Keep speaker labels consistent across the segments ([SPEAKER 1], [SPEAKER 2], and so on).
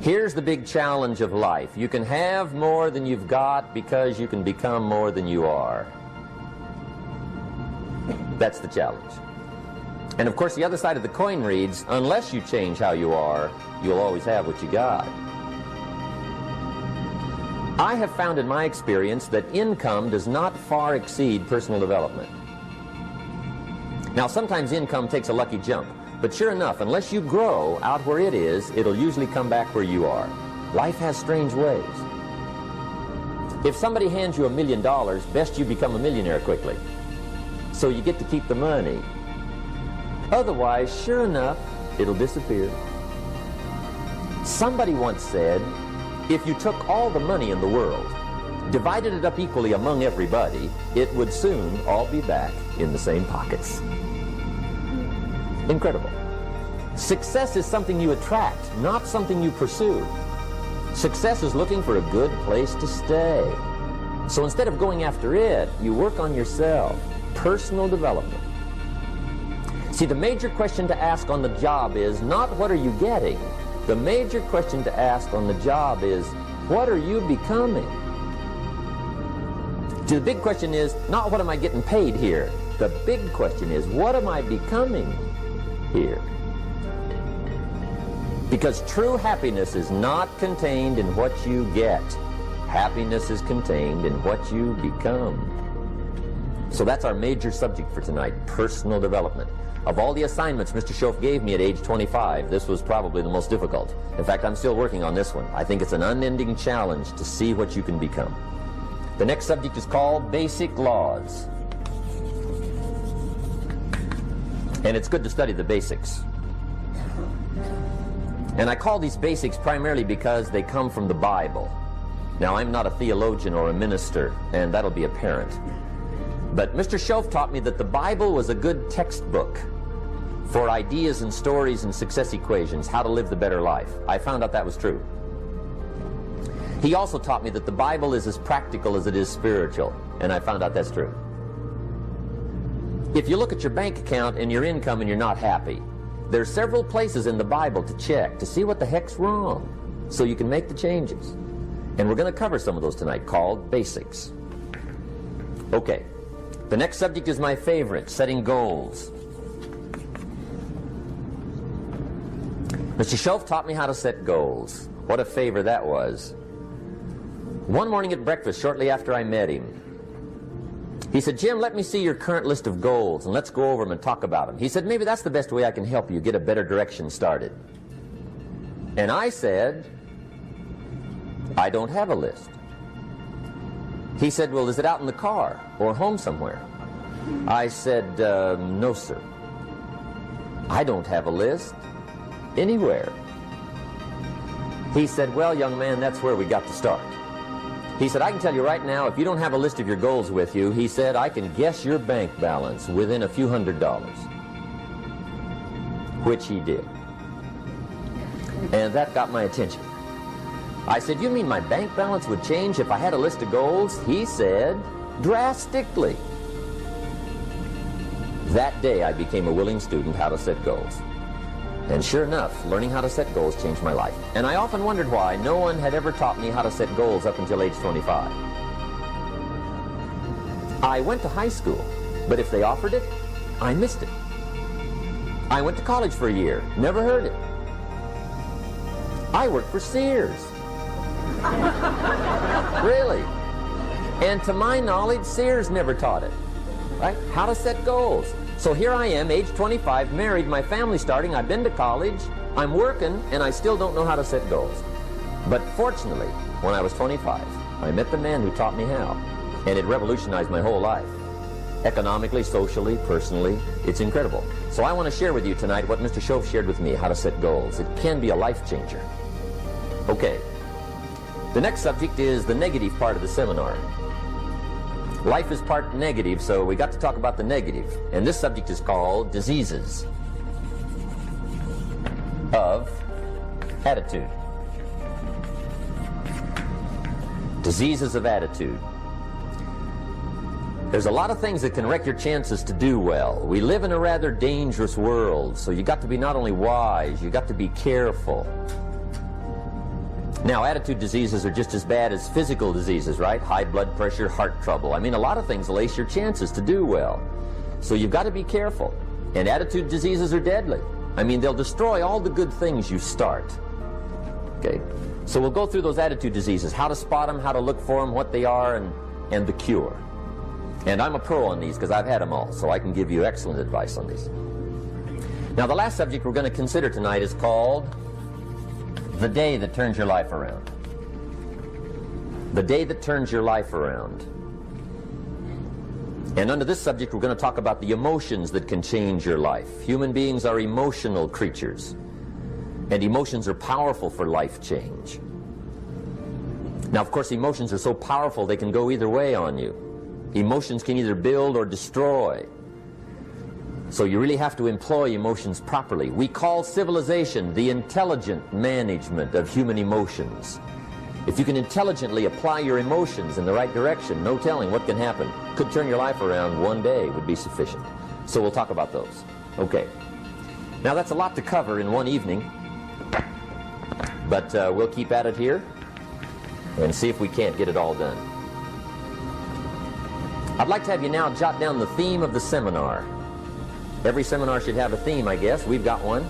[SPEAKER 1] Here's the big challenge of life. You can have more than you've got because you can become more than you are. That's the challenge. And of course, the other side of the coin reads, unless you change how you are, you'll always have what you got. I have found in my experience that income does not far exceed personal development. Now, sometimes income takes a lucky jump, but sure enough, unless you grow out where it is, it'll usually come back where you are. Life has strange ways. If somebody hands you $1 million, best you become a millionaire quickly, so you get to keep the money. Otherwise, sure enough, it'll disappear. Somebody once said, if you took all the money in the world, divided it up equally among everybody, it would soon all be back in the same pockets. Incredible. Success is something you attract, not something you pursue. Success is looking for a good place to stay. So instead of going after it, you work on yourself. Personal development. See, the major question to ask on the job is not what are you getting? The major question to ask on the job is, what are you becoming? See, the big question is not what am I getting paid here? The big question is, what am I becoming here? Because true happiness is not contained in what you get. Happiness is contained in what you become. So that's our major subject for tonight, personal development. Of all the assignments Mr. Schoaf gave me at age 25, this was probably the most difficult. In fact, I'm still working on this one. I think it's an unending challenge to see what you can become. The next subject is called Basic Laws. And it's good to study the basics. And I call these basics primarily because they come from the Bible. Now, I'm not a theologian or a minister, and that'll be apparent. But Mr. Schoaf taught me that the Bible was a good textbook for ideas and stories and success equations, how to live the better life. I found out that was true. He also taught me that the Bible is as practical as it is spiritual, and I found out that's true. If you look at your bank account and your income and you're not happy, there are several places in the Bible to check to see what the heck's wrong so you can make the changes. And we're going to cover some of those tonight, called basics. Okay. The next subject is my favorite, setting goals. Mr. Schoaf taught me how to set goals. What a favor that was. One morning at breakfast, shortly after I met him, he said, Jim, let me see your current list of goals, and let's go over them and talk about them. He said, maybe that's the best way I can help you get a better direction started. And I said, I don't have a list. He said, well, is it out in the car or home somewhere? I said, no, sir. I don't have a list anywhere. He said, well, young man, that's where we got to start. He said, I can tell you right now, if you don't have a list of your goals with you, he said, I can guess your bank balance within a few $100s. Which he did. And that got my attention. I said, you mean my bank balance would change if I had a list of goals? He said, drastically. That day I became a willing student how to set goals. And sure enough, learning how to set goals changed my life. And I often wondered why no one had ever taught me how to set goals up until age 25. I went to high school, but if they offered it, I missed it. I went to college for a year, never heard it. I worked for Sears. Really? And to my knowledge, Sears never taught it, right? How to set goals. So here I am, age 25, married, my family's starting, I've been to college, I'm working, and I still don't know how to set goals. But fortunately, when I was 25, I met the man who taught me how, and it revolutionized my whole life. Economically, socially, personally, it's incredible. So I want to share with you tonight what Mr. Schoaf shared with me, how to set goals. It can be a life changer. Okay. The next subject is the negative part of the seminar. Life is part negative, so we got to talk about the negative. And this subject is called diseases of attitude. Diseases of attitude. There's a lot of things that can wreck your chances to do well. We live in a rather dangerous world, so you got to be not only wise, you got to be careful. Now, attitude diseases are just as bad as physical diseases, right? High blood pressure, heart trouble. I mean, a lot of things will ace your chances to do well. So you've got to be careful. And attitude diseases are deadly. I mean, they'll destroy all the good things you start. Okay? So we'll go through those attitude diseases, how to spot them, how to look for them, what they are, and the cure. And I'm a pro on these because I've had them all, so I can give you excellent advice on these. Now, the last subject we're going to consider tonight is called the day that turns your life around. The day that turns your life around. And under this subject, we're going to talk about the emotions that can change your life. Human beings are emotional creatures, and emotions are powerful for life change. Now, of course, emotions are so powerful they can go either way on you. Emotions can either build or destroy. So you really have to employ emotions properly. We call civilization the intelligent management of human emotions. If you can intelligently apply your emotions in the right direction, no telling what can happen. Could turn your life around one day would be sufficient. So we'll talk about those. Okay. Now that's a lot to cover in one evening, but we'll keep at it here and see if we can't get it all done. I'd like to have you now jot down the theme of the seminar. Every seminar should have a theme, I guess. We've got one.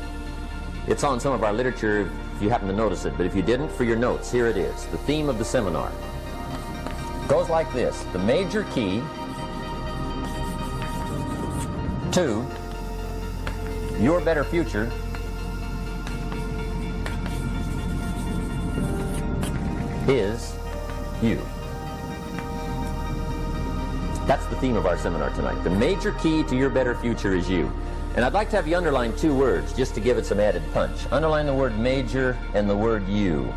[SPEAKER 1] It's on some of our literature if you happen to notice it, but if you didn't, for your notes, here it is. The theme of the seminar goes like this: the major key to your better future is you. That's the theme of our seminar tonight. The major key to your better future is you. And I'd like to have you underline two words just to give it some added punch. Underline the word major and the word you,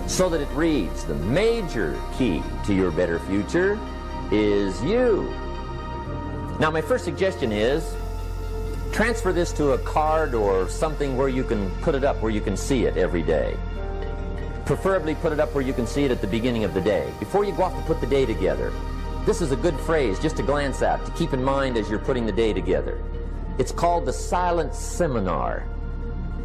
[SPEAKER 1] so that it reads, the major key to your better future is you. Now, my first suggestion is transfer this to a card or something where you can put it up, where you can see it every day. Preferably put it up where you can see it at the beginning of the day, before you go off to put the day together. This is a good phrase just to glance at, to keep in mind as you're putting the day together. It's called the silent seminar.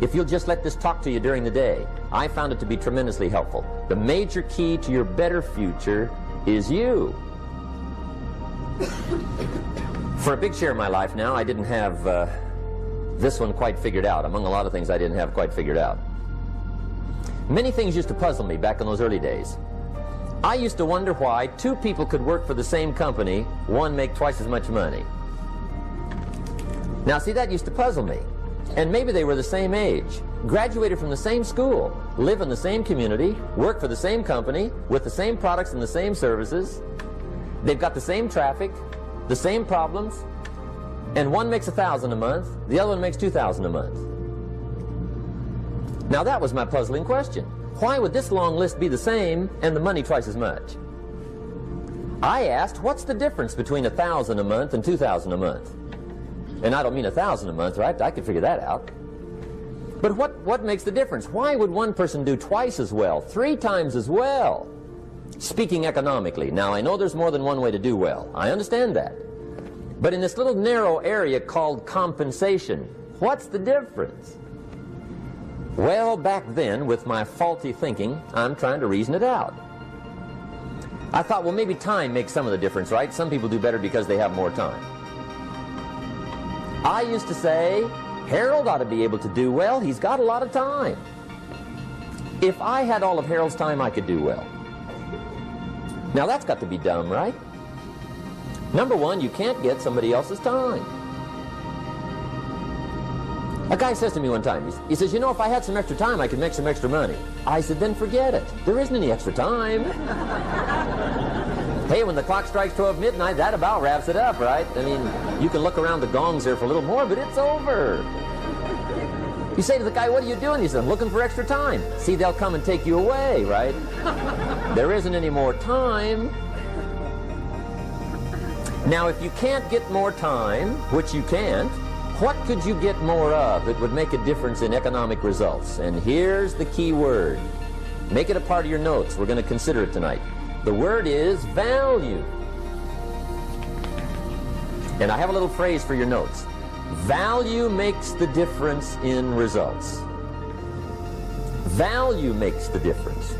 [SPEAKER 1] If you'll just let this talk to you during the day, I found it to be tremendously helpful. The major key to your better future is you. For a big share of my life now, I didn't have this one quite figured out. Among a lot of things I didn't have quite figured out. Many things used to puzzle me back in those early days. I used to wonder why two people could work for the same company, one make twice as much money. Now, see, that used to puzzle me. And maybe they were the same age, graduated from the same school, live in the same community, work for the same company, with the same products and the same services. They've got the same traffic, the same problems, and one makes $1,000 a month, the other one makes $2,000 a month. Now, that was my puzzling question. Why would this long list be the same and the money twice as much? I asked, what's the difference between $1,000 a month and $2,000 a month? And I don't mean $1,000 a month, right? I could figure that out. But what makes the difference? Why would one person do twice as well, 3 times as well? Speaking economically. Now, I know there's more than one way to do well. I understand that. But in this little narrow area called compensation, what's the difference? Well, back then, with my faulty thinking, I'm trying to reason it out. I thought, well, maybe time makes some of the difference, right? Some people do better because they have more time. I used to say, Harold ought to be able to do well. He's got a lot of time. If I had all of Harold's time, I could do well. Now, that's got to be dumb, right? Number one, you can't get somebody else's time. A guy says to me one time, he says, you know, if I had some extra time, I could make some extra money. I said, then forget it. There isn't any extra time. Hey, when the clock strikes 12 midnight, that about wraps it up, right? I mean, you can look around the gongs there for a little more, but it's over. You say to the guy, what are you doing? He says, I'm looking for extra time. See, they'll come and take you away, right? There isn't any more time. Now, if you can't get more time, which you can't, what could you get more of that would make a difference in economic results? And here's the key word. Make it a part of your notes. We're going to consider it tonight. The word is value. And I have a little phrase for your notes. Value makes the difference in results. Value makes the difference.